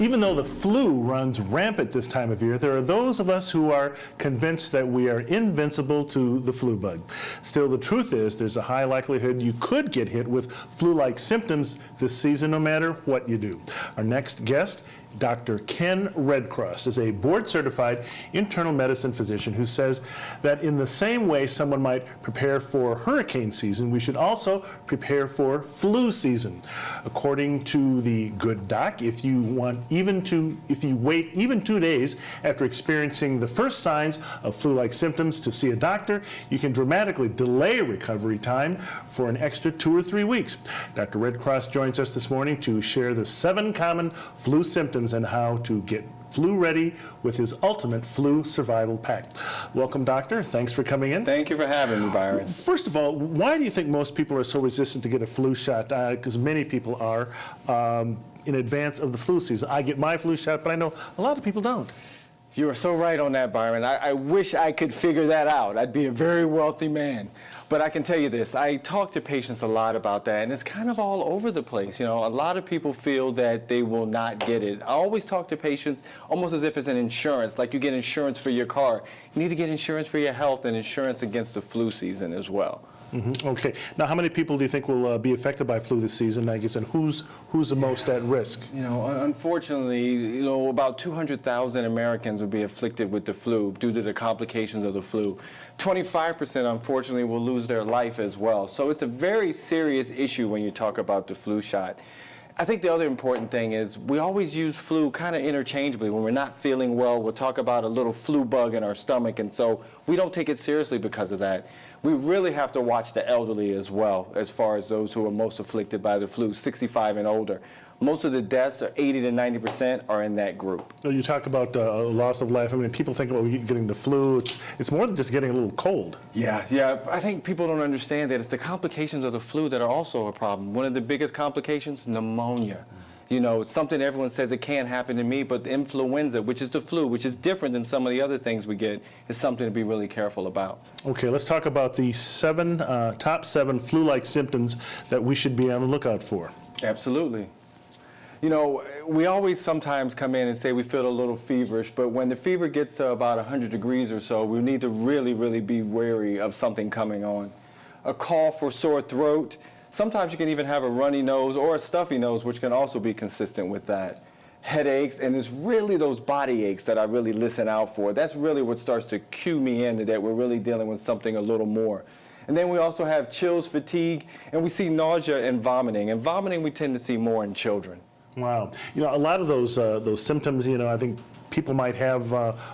Even though the flu runs rampant this time of year, there are those of us who are convinced that we are invincible to the flu bug. Still, the truth is there's a high likelihood you could get hit with flu-like symptoms this season no matter what you do. Our next guest, Dr. Ken Redcross, is a board-certified internal medicine physician who says that in the same way someone might prepare for hurricane season, we should also prepare for flu season. According to the good doc, if you wait even 2 days after experiencing the first signs of flu-like symptoms to see a doctor, you can dramatically delay recovery time for an extra 2 or 3 weeks. Dr. Redcross joins us this morning to share the 7 common flu symptoms and how to get flu ready with his ultimate flu survival pack. Welcome, doctor. Thanks for coming in. Thank you for having me, Byron. First of all, why do you think most people are so resistant to get a flu shot? Because many people are in advance of the flu season. I get my flu shot, but I know a lot of people don't. You are so right on that, Byron. I wish I could figure that out. I'd be a very wealthy man. But I can tell you this, I talk to patients a lot about that, and it's kind of all over the place. You know, a lot of people feel that they will not get it. I always talk to patients almost as if it's an insurance, like you get insurance for your car. You need to get insurance for your health and insurance against the flu season as well. Mm-hmm. Okay. Now, how many people do you think will be affected by flu this season, I guess, and who's the most at risk? You know, unfortunately, about 200,000 Americans will be afflicted with the flu due to the complications of the flu. 25%, unfortunately, will lose their life as well. So it's a very serious issue when you talk about the flu shot. I think the other important thing is we always use flu kind of interchangeably. When we're not feeling well, we'll talk about a little flu bug in our stomach, and so we don't take it seriously because of that. We really have to watch the elderly as well, as far as those who are most afflicted by the flu, 65 and older. Most of the deaths, 80 to 90%, are in that group. So you talk about loss of life. I mean, people think about getting the flu. It's more than just getting a little cold. Yeah. I think people don't understand that it's the complications of the flu that are also a problem. One of the biggest complications, pneumonia. You know, it's something everyone says it can't happen to me, but influenza, which is the flu, which is different than some of the other things we get, is something to be really careful about. Okay, let's talk about the top 7 flu-like symptoms that we should be on the lookout for. Absolutely. You know, we always sometimes come in and say we feel a little feverish, but when the fever gets to about 100 degrees or so, we need to really, really be wary of something coming on. A cough or sore throat. Sometimes you can even have a runny nose or a stuffy nose, which can also be consistent with that. Headaches, and it's really those body aches that I really listen out for. That's really what starts to cue me in that we're really dealing with something a little more. And then we also have chills, fatigue, and we see nausea and vomiting. And vomiting we tend to see more in children. Wow. You know, a lot of those symptoms, you know, I think people might have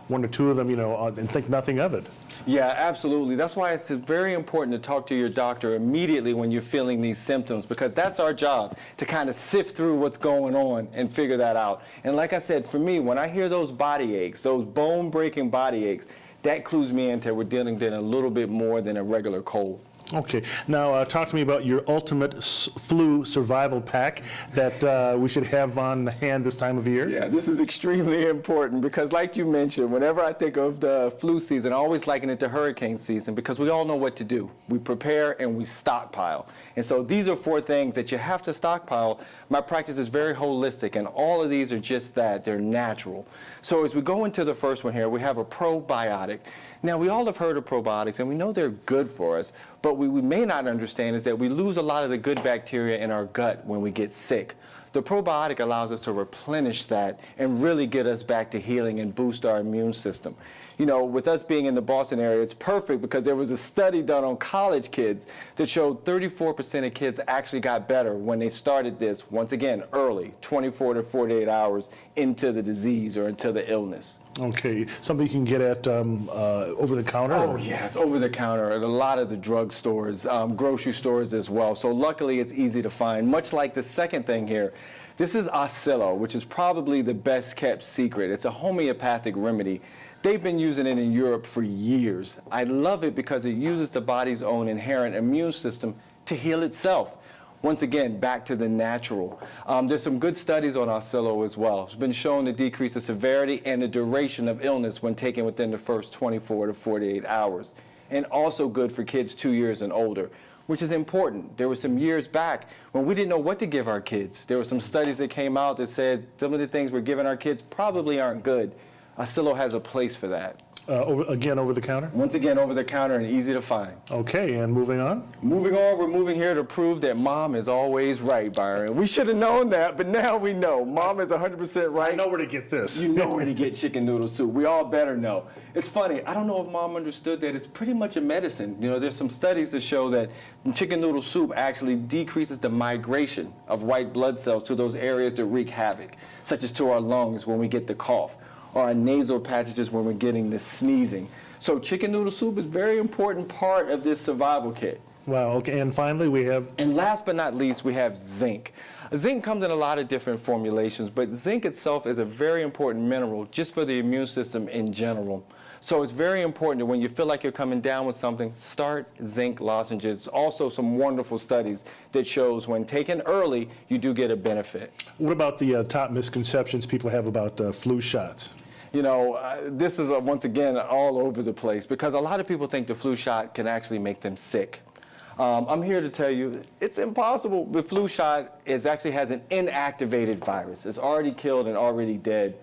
1 or 2 of them, you know, and think nothing of it. Yeah, absolutely. That's why it's very important to talk to your doctor immediately when you're feeling these symptoms, because that's our job, to kind of sift through what's going on and figure that out. And like I said, for me, when I hear those body aches, those bone-breaking body aches, that clues me into we're dealing with a little bit more than a regular cold. Okay. Now, talk to me about your ultimate flu survival pack that we should have on hand this time of year. Yeah, this is extremely important because, like you mentioned, whenever I think of the flu season, I always liken it to hurricane season because we all know what to do. We prepare and we stockpile. And so these are 4 things that you have to stockpile. My practice is very holistic, and all of these are just that. They're natural. So as we go into the first one here, we have a probiotic. Now, we all have heard of probiotics, and we know they're good for us, but what we may not understand is that we lose a lot of the good bacteria in our gut when we get sick. The probiotic allows us to replenish that and really get us back to healing and boost our immune system. You know, with us being in the Boston area, it's perfect because there was a study done on college kids that showed 34% of kids actually got better when they started this, once again, early, 24 to 48 hours into the disease or into the illness. Okay, something you can get at over the counter? Oh, yeah, it's over the counter at a lot of the drug stores, grocery stores as well. So luckily, it's easy to find. Much like the second thing here, this is Oscillo, which is probably the best kept secret. It's a homeopathic remedy. They've been using it in Europe for years. I love it because it uses the body's own inherent immune system to heal itself. Once again, back to the natural. There's some good studies on Oscillo as well. It's been shown to decrease the severity and the duration of illness when taken within the first 24 to 48 hours. And also good for kids 2 years and older. which is important. There were some years back when we didn't know what to give our kids. There were some studies that came out that said some of the things we're giving our kids probably aren't good. Acilo has a place for that. Over the counter? Once again, over the counter and easy to find. Okay, and moving on? Moving on, we're moving here to prove that mom is always right, Byron. We should have known that, but now we know. Mom is 100% right. I know where to get this. You know where to get chicken noodle soup. We all better know. It's funny, I don't know if mom understood that it's pretty much a medicine. You know, there's some studies that show that chicken noodle soup actually decreases the migration of white blood cells to those areas that wreak havoc, such as to our lungs when we get the cough, or our nasal passages when we're getting the sneezing. So chicken noodle soup is a very important part of this survival kit. Wow, okay, and finally we have... And last but not least, we have zinc. Zinc comes in a lot of different formulations, but zinc itself is a very important mineral just for the immune system in general. So it's very important that when you feel like you're coming down with something, start zinc lozenges. Also some wonderful studies that shows when taken early, you do get a benefit. What about the top misconceptions people have about flu shots? You know, this is, once again, all over the place because a lot of people think the flu shot can actually make them sick. I'm here to tell you it's impossible. The flu shot actually has an inactivated virus. It's already killed and already dead.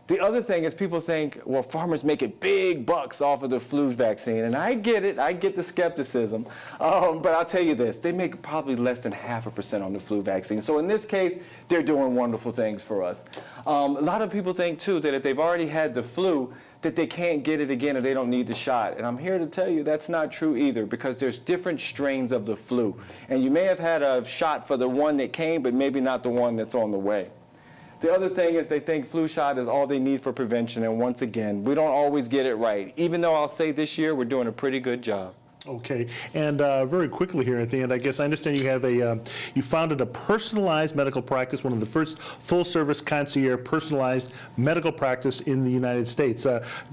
The other thing is people think, well, farmers making big bucks off of the flu vaccine, and I get it. I get the skepticism. But I'll tell you this, they make probably less than 0.5% on the flu vaccine. So in this case, they're doing wonderful things for us. A lot of people think, too, that if they've already had the flu, that they can't get it again or they don't need the shot. And I'm here to tell you that's not true either because there's different strains of the flu. And you may have had a shot for the one that came, but maybe not the one that's on the way. The other thing is they think flu shot is all they need for prevention, and once again, we don't always get it right, even though I'll say this year we're doing a pretty good job. Okay, and very quickly here at the end, I guess I understand you have you founded a personalized medical practice, one of the first full-service concierge personalized medical practice in the United States.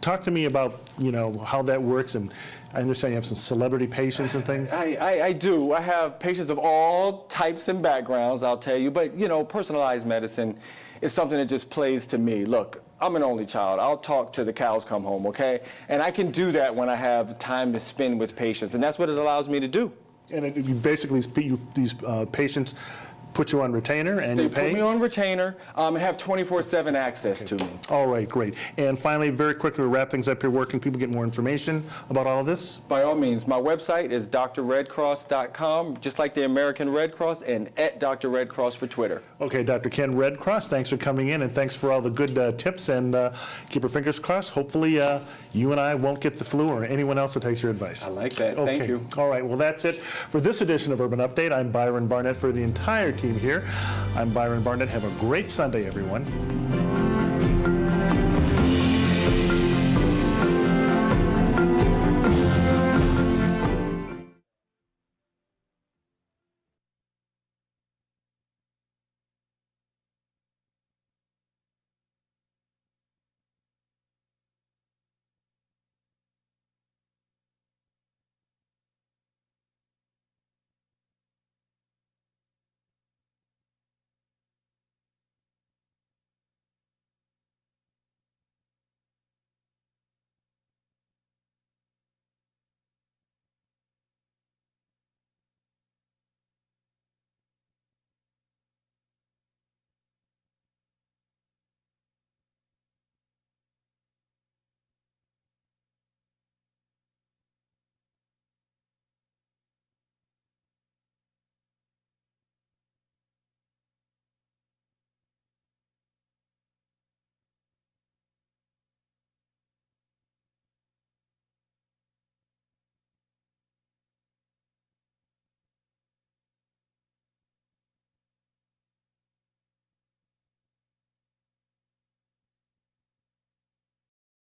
Talk to me about, you know, how that works, and I understand you have some celebrity patients and things. I do. I have patients of all types and backgrounds, I'll tell you, but, you know, personalized medicine is something that just plays to me. Look, I'm an only child. I'll talk till the cows come home, okay? And I can do that when I have time to spend with patients, and that's what it allows me to do. And you basically, these patients put you on retainer and you pay? They put me on retainer and have 24/7 access to me. All right, great. And finally, very quickly, to wrap things up here, where can people get more information about all of this? By all means, my website is drredcross.com, just like the American Red Cross, and at Dr. Red Cross for Twitter. Okay, Dr. Ken Redcross, thanks for coming in, and thanks for all the good tips, and keep your fingers crossed. Hopefully, you and I won't get the flu, or anyone else who takes your advice. I like that. Okay. Thank you. All right, well, that's it for this edition of Urban Update. I'm Byron Barnett for the entire team here. I'm Byron Barnett. Have a great Sunday, everyone.